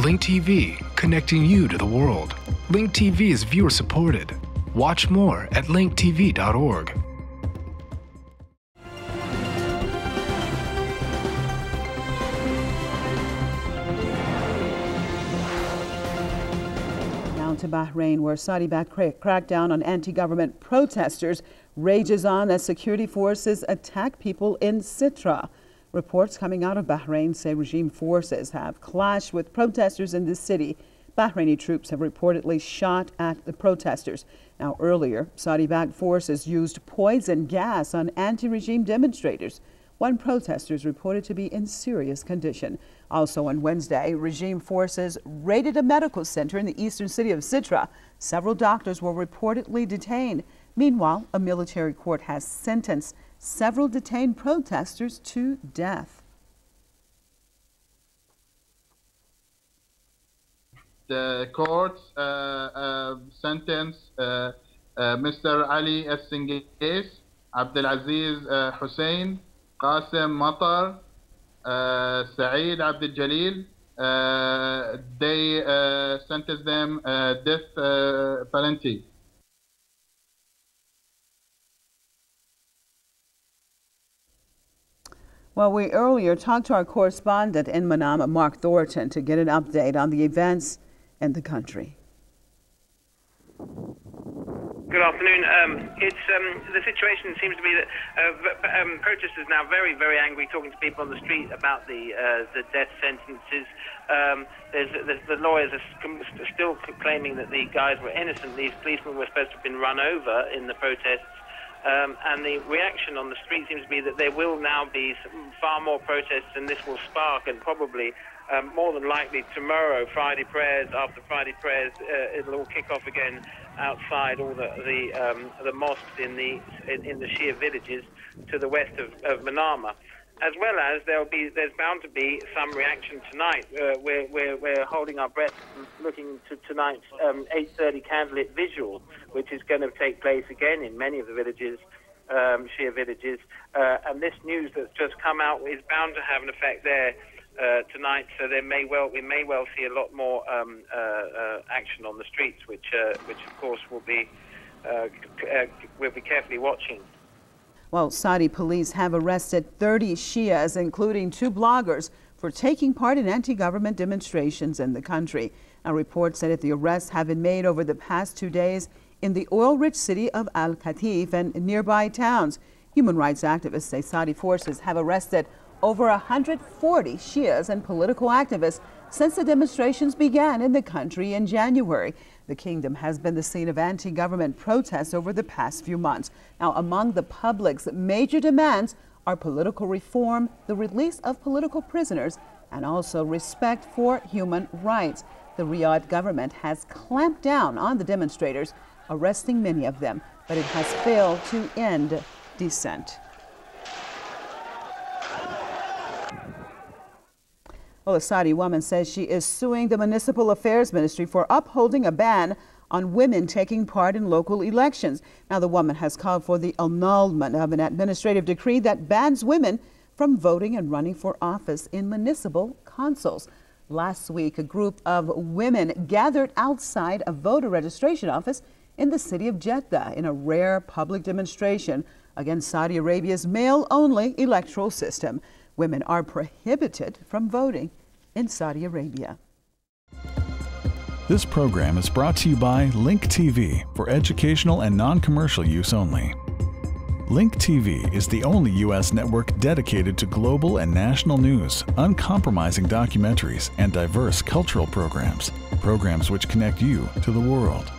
Link TV, connecting you to the world. Link TV is viewer supported. Watch more at linktv.org. Now to Bahrain, where Saudi-backed crackdown on anti-government protesters rages on as security forces attack people in Sitra. Reports coming out of Bahrain say regime forces have clashed with protesters in the city. Bahraini troops have reportedly shot at the protesters. Now, earlier, Saudi-backed forces used poison gas on anti-regime demonstrators. One protester is reported to be in serious condition. Also on Wednesday, regime forces raided a medical center in the eastern city of Sitra. Several doctors were reportedly detained. Meanwhile, a military court has sentenced several detained protesters to death. The court sentenced Mr. Ali Al-Singais, Abdelaziz Hussein, Qasim Matar, Saeed Abdel Jalil. They sentenced them death penalty. Well, we earlier talked to our correspondent in Manama, Mark Thornton, to get an update on the events in the country. Good afternoon. The situation seems to be that protesters now very, very angry, talking to people on the street about the death sentences. The lawyers are still claiming that the guys were innocent. These policemen were supposed to have been run over in the protests. And the reaction on the street seems to be that there will now be far more protests, and this will spark, and probably more than likely tomorrow, Friday prayers. After Friday prayers, it'll all kick off again outside all the mosques in the Shia villages to the west of Manama. As well as there's bound to be some reaction tonight. We're holding our breath, looking to tonight's 8:30 candlelit vigil, which is going to take place again in many of the villages, Shia villages. And this news that's just come out is bound to have an effect there tonight. So we may well see a lot more action on the streets, which of course we'll be carefully watching. Well, Saudi police have arrested 30 Shias, including 2 bloggers, for taking part in anti-government demonstrations in the country. Now, reports said that the arrests have been made over the past 2 days in the oil-rich city of Al-Khatif and nearby towns. Human rights activists say Saudi forces have arrested over 140 Shias and political activists since the demonstrations began in the country in January. The kingdom has been the scene of anti-government protests over the past few months. Now, among the public's major demands are political reform, the release of political prisoners, and also respect for human rights. The Riyadh government has clamped down on the demonstrators, arresting many of them, but it has failed to end dissent. Well, a Saudi woman says she is suing the Municipal Affairs Ministry for upholding a ban on women taking part in local elections. Now, the woman has called for the annulment of an administrative decree that bans women from voting and running for office in municipal councils. Last week, a group of women gathered outside a voter registration office in the city of Jeddah in a rare public demonstration against Saudi Arabia's male-only electoral system. Women are prohibited from voting in Saudi Arabia. This program is brought to you by Link TV for educational and non-commercial use only. Link TV is the only U.S. network dedicated to global and national news, uncompromising documentaries, and diverse cultural programs. Programs which connect you to the world.